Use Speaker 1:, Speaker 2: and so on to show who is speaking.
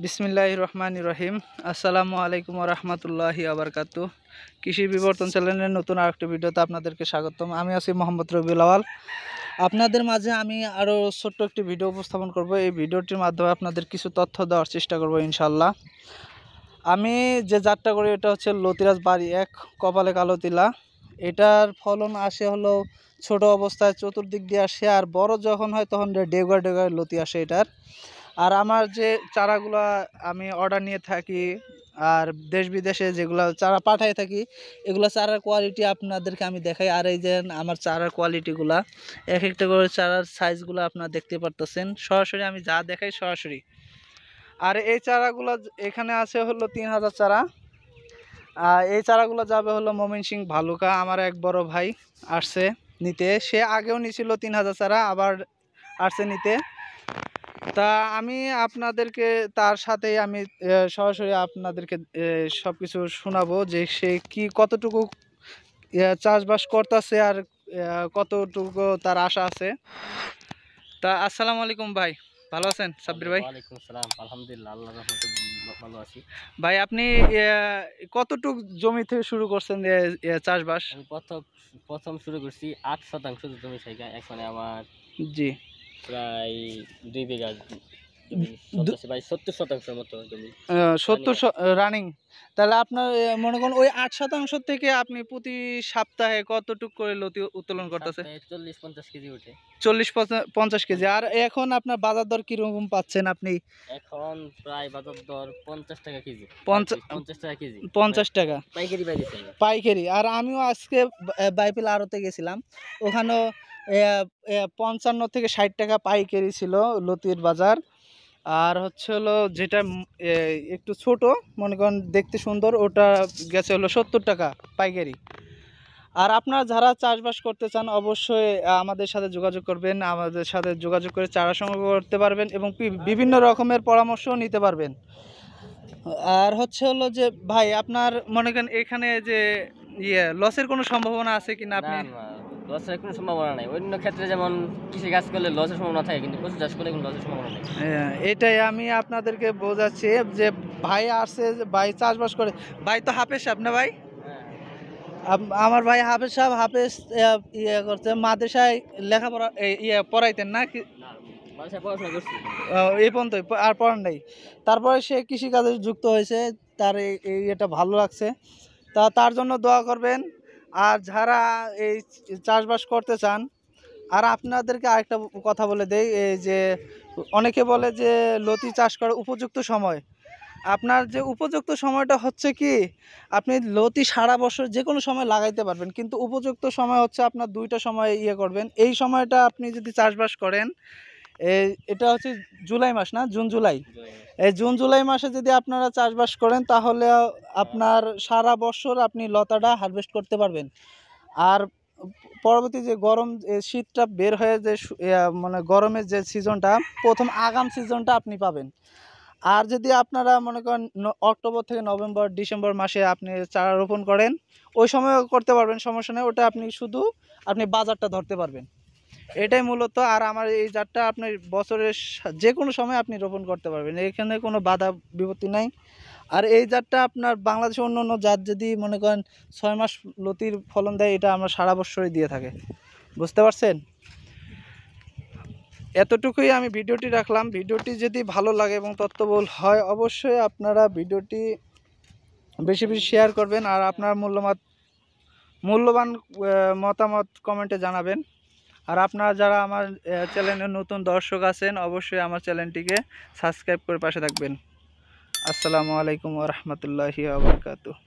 Speaker 1: বিসমিল্লাহির রহমানির রহিম। আসসালামু আলাইকুম ওয়া রাহমাতুল্লাহি ওয়া বারাকাতুহু। কৃষি বিবর্তন চ্যানেলের নতুন আরেকটি ভিডিওতে আপনাদেরকে স্বাগতম। আমি আছি মোহাম্মদ রবিউল আওয়াল। আপনাদের মাঝে আমি আরও ছোট্ট একটি ভিডিও উপস্থাপন করব। এই ভিডিওটির মাধ্যমে আপনাদের কিছু তথ্য দেওয়ার চেষ্টা করব ইনশাল্লাহ। আমি যে জাতটা করি এটা হচ্ছে লতিরাজ বাড়ি 1 কপালে কালো তিলা। এটার ফলন আসে হলো ছোট অবস্থায় চতুর্দিক দিয়ে আসে, আর বড় যখন হয় তখন ডেগা ডেগা লতি আসে এটার। আর আমার যে চারাগুলো আমি অর্ডার নিয়ে থাকি আর দেশ বিদেশে যেগুলো চারা পাঠাই থাকি, এগুলো চারার কোয়ালিটি আপনাদেরকে আমি দেখাই। আর এই যে আমার চারার কোয়ালিটিগুলা, এক একটা করে চারার সাইজগুলো আপনারা দেখতে পারতেছেন। সরাসরি আমি যা দেখাই সরাসরি। আর এই চারাগুলো এখানে আছে হলো 3000 চারা। এই চারাগুলো যাবে হলো ময়মনসিংহ ভালুকা। আমার এক বড় ভাই আসছে নিতে, সে আগেও নিছিল 3000 চারা, আবার আসছে নিতে। তা আমি আপনাদেরকে তার সাথেই আমি সরাসরি আপনাদেরকে সব কিছু শোনাবো যে সে কি কতটুকু চাষবাস করতেছে আর কতটুকু তার আশা আছে। তা আসসালামু আলাইকুম ভাই, ভালো আছেন সাব্বির ভাই?
Speaker 2: ওয়ালাইকুম আসসালাম, আলহামদুলিল্লাহ, আল্লাহর রহমতে ভালো আছি।
Speaker 1: ভাই আপনি কতটুকু জমি থেকে শুরু করছেন চাষবাস?
Speaker 2: আমি প্রথম শুরু করছি 8% জমি থেকে। এখন আমার
Speaker 1: জি
Speaker 2: প্রায় 2 বিঘা জমি, 70% মতো জমি
Speaker 1: 70 রানিং। তাহলে আপনার মনে করুন ওই 8% থেকে আপনি প্রতি সপ্তাহে কতটুকু করে লতি উত্তোলন করতেছে?
Speaker 2: 40-50 কেজি উঠে।
Speaker 1: 40-50 কেজি। আর এখন আপনার বাজার দর কিরকম পাচ্ছেন আপনি?
Speaker 2: এখন প্রায় বাজার দর 50 টাকা কেজি।
Speaker 1: 50
Speaker 2: টাকা কেজি,
Speaker 1: 50 টাকা
Speaker 2: পাইকারি বাইরেছে।
Speaker 1: পাইকারি। আর আমিও আজকে বাইপিল আড়তে গেছিলাম, ওখানেও 55 থেকে 60 টাকা পাইকারি ছিল লতির বাজার। আর হচ্ছে হলো যেটা একটু ছোট মনে করেন দেখতে সুন্দর, ওটা গেছে হলো 70 টাকা পাইকারি। আর আপনারা যারা চাষবাস করতে চান অবশ্যই আমাদের সাথে যোগাযোগ করবেন। আমাদের সাথে যোগাযোগ করে চারা সংগ্রহ করতে পারবেন এবং বিভিন্ন রকমের পরামর্শও নিতে পারবেন। আর হচ্ছে হলো যে ভাই আপনার মনে করেন এখানে যে লসের কোনো সম্ভাবনা আছে কিনা? আপনি
Speaker 2: লসের কোনো সম্ভাবনা নাই। অন্য ক্ষেত্রে যেমন কৃষি কাজ করলে লসের সম্ভাবনা থাকে, কিন্তু কচু চাষ করলে কোনো লসের সম্ভাবনা নেই।
Speaker 1: এটাই আমি আপনাদেরকে বোঝাচ্ছি যে ভাই আসছে, যে ভাই চাষবাস করে। ভাই তো হাফেজ সাহেব না ভাই? আমার ভাই হাফেজ সাহেব, হাফেজ করতে মাদ্রাসায় লেখাপড়া পড়াইতেন না কি? এই পর্যন্ত আর পড়ান নাই। তারপরে সে কৃষিকাজে যুক্ত হয়েছে, তার এটা ভালো লাগছে। তার জন্য দোয়া করবেন। আর যারা এই চাষবাস করতে চান, আর আপনাদেরকে আরেকটা কথা বলে দেই, এই যে অনেকে বলে যে লতি চাষ করার উপযুক্ত সময়। আপনার যে উপযুক্ত সময়টা হচ্ছে কি, আপনি লতি সারা বছর যে কোনো সময় লাগাইতে পারবেন, কিন্তু উপযুক্ত সময় হচ্ছে আপনার 2টা সময় করবেন। এই সময়টা আপনি যদি চাষবাস করেন, এটা হচ্ছে জুলাই মাস না, জুন জুলাই। এই জুন জুলাই মাসে যদি আপনারা চাষবাস করেন তাহলে আপনার সারা বছর আপনি লতাটা হারভেস্ট করতে পারবেন। আর পরবর্তী যে গরম শীতটা বের হয়ে যে মানে গরমের যে সিজনটা, প্রথম আগাম সিজনটা আপনি পাবেন। আর যদি আপনারা মনে করেন অক্টোবর থেকে নভেম্বর ডিসেম্বর মাসে আপনি চারা রোপণ করেন, ওই সময়ও করতে পারবেন, সমস্যা নেই। ওটা আপনি বাজারটা ধরতে পারবেন, এটাই মূলত। আর আমার এই জাতটা আপনি বছরের যে কোনো সময় আপনি রোপণ করতে পারবেন, এখানে কোনো বাধা বিপত্তি নাই। আর এই জাতটা আপনার বাংলাদেশের অন্য অন্য জাত যদি মনে করেন 6 মাস লতির ফলন দেয়, এটা আমরা সারা বছরই দিয়ে থাকে। বুঝতে পারছেন? এতটুকুই আমি ভিডিওটি রাখলাম। ভিডিওটি যদি ভালো লাগে এবং তথ্যবহুল হয় অবশ্যই আপনারা ভিডিওটি বেশি বেশি শেয়ার করবেন। আর আপনার মূল্যবান মতামত কমেন্টে জানাবেন। আর আপনারা যারা আমার চ্যানেলের নতুন দর্শক আছেন অবশ্যই আমার চ্যানেলটিকে সাবস্ক্রাইব করে পাশে থাকবেন। আসসালামু আলাইকুম ওয়া রাহমাতুল্লাহি ওয়া বারাকাতুহু।